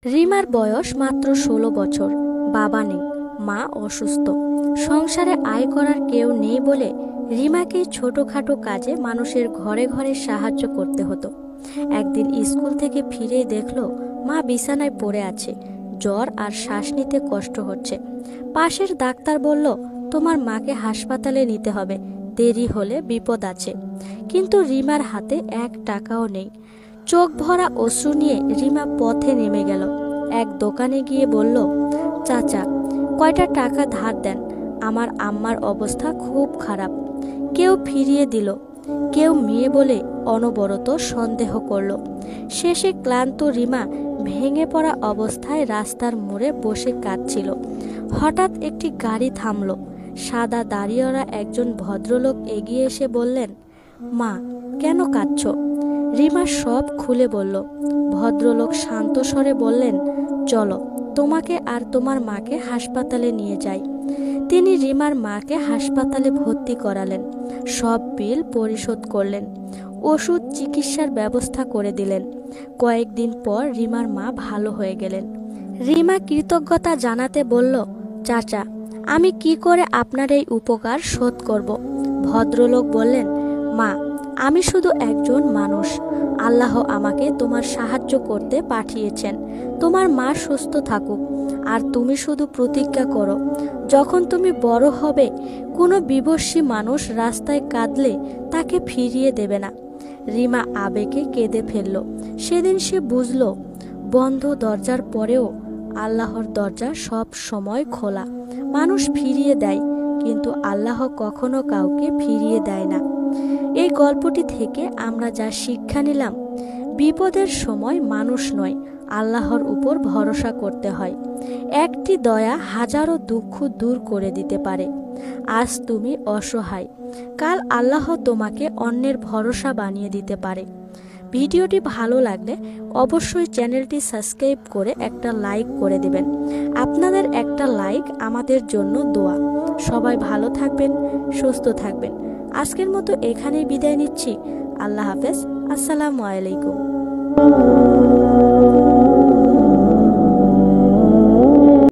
রিমার বয়স মাত্র ১৬ বছর। বাবা নেই, মা অসুস্থ, সংসারে আয় করার কেউ নেই বলে রিমাকে ছোটখাটো কাজে মানুষের ঘরে ঘরে সাহায্য করতে হতো। একদিন স্কুল থেকে ফিরেই দেখলো মা বিছানায় পড়ে আছে, জ্বর আর শ্বাস নিতে কষ্ট হচ্ছে। পাশের ডাক্তার বলল, তোমার মাকে হাসপাতালে নিতে হবে, দেরি হলে বিপদ আছে। কিন্তু রিমার হাতে ১ টাকাও নেই। চোখ ভরা অশ্রু নিয়ে রিমা পথে নেমে গেল। এক দোকানে গিয়ে বলল, চাচা, কয়টা টাকা ধার দেন, আমার আম্মার অবস্থা খুব খারাপ। কেউ ফিরিয়ে দিল, কেউ মেয়ে বলে অনবরত সন্দেহ করল। শেষে ক্লান্ত রিমা ভেঙে পড়া অবস্থায় রাস্তার মোড়ে বসে কাঁদছিল। হঠাৎ একটি গাড়ি থামল। সাদা দাড়িওয়ালা একজন ভদ্রলোক এগিয়ে এসে বললেন, মা, কেন কাঁদছ? রিমা সব খুলে বলল। ভদ্রলোক শান্ত স্বরে বললেন, চলো, তোমাকে আর তোমার মাকে হাসপাতালে নিয়ে যাই। তিনি রিমার মাকে হাসপাতালে ভর্তি করালেন, সব বিল পরিশোধ করলেন, ওষুধ চিকিৎসার ব্যবস্থা করে দিলেন। কয়েকদিন পর রিমার মা ভালো হয়ে গেলেন। রিমা কৃতজ্ঞতা জানাতে বলল, চাচা, আমি কি করে আপনার এই উপকার শোধ করব? ভদ্রলোক বললেন, মা, আমি শুধু একজন মানুষ, আল্লাহ আমাকে তোমার সাহায্য করতে পাঠিয়েছেন। তোমার মা সুস্থ থাকুক, আর তুমি শুধু প্রতিজ্ঞা করো, যখন তুমি বড় হবে কোনো বিবস্ত্রী মানুষ রাস্তায় কাঁদলে তাকে ফিরিয়ে দেবে না। রিমা আবেগে কেঁদে ফেলল। সেদিন সে বুঝল, বন্ধ দরজার পরেও আল্লাহর দরজা সব সময় খোলা। মানুষ ফিরিয়ে দেয়, কিন্তু আল্লাহ কখনো কাউকে ফিরিয়ে দেয় না। এই গল্পটি থেকে আমরা যা শিক্ষা নিলাম, বিপদের সময় মানুষ নয়, আল্লাহর উপর ভরসা করতে হয়। একটি দয়া হাজারো দুঃখ দূর করে দিতে পারে। আজ তুমি অসহায়, কাল আল্লাহ তোমাকে অন্যের ভরসা বানিয়ে দিতে পারে। ভিডিওটি ভালো লাগলে অবশ্যই চ্যানেলটি সাবস্ক্রাইব করে একটা লাইক করে দিবেন। আপনাদের একটা লাইক আমাদের জন্য দোয়া। সবাই ভালো থাকবেন, সুস্থ থাকবেন। আজকের মতো এখানেই বিদায় নিচ্ছি। আল্লাহ হাফেজ। আসসালামু আলাইকুম।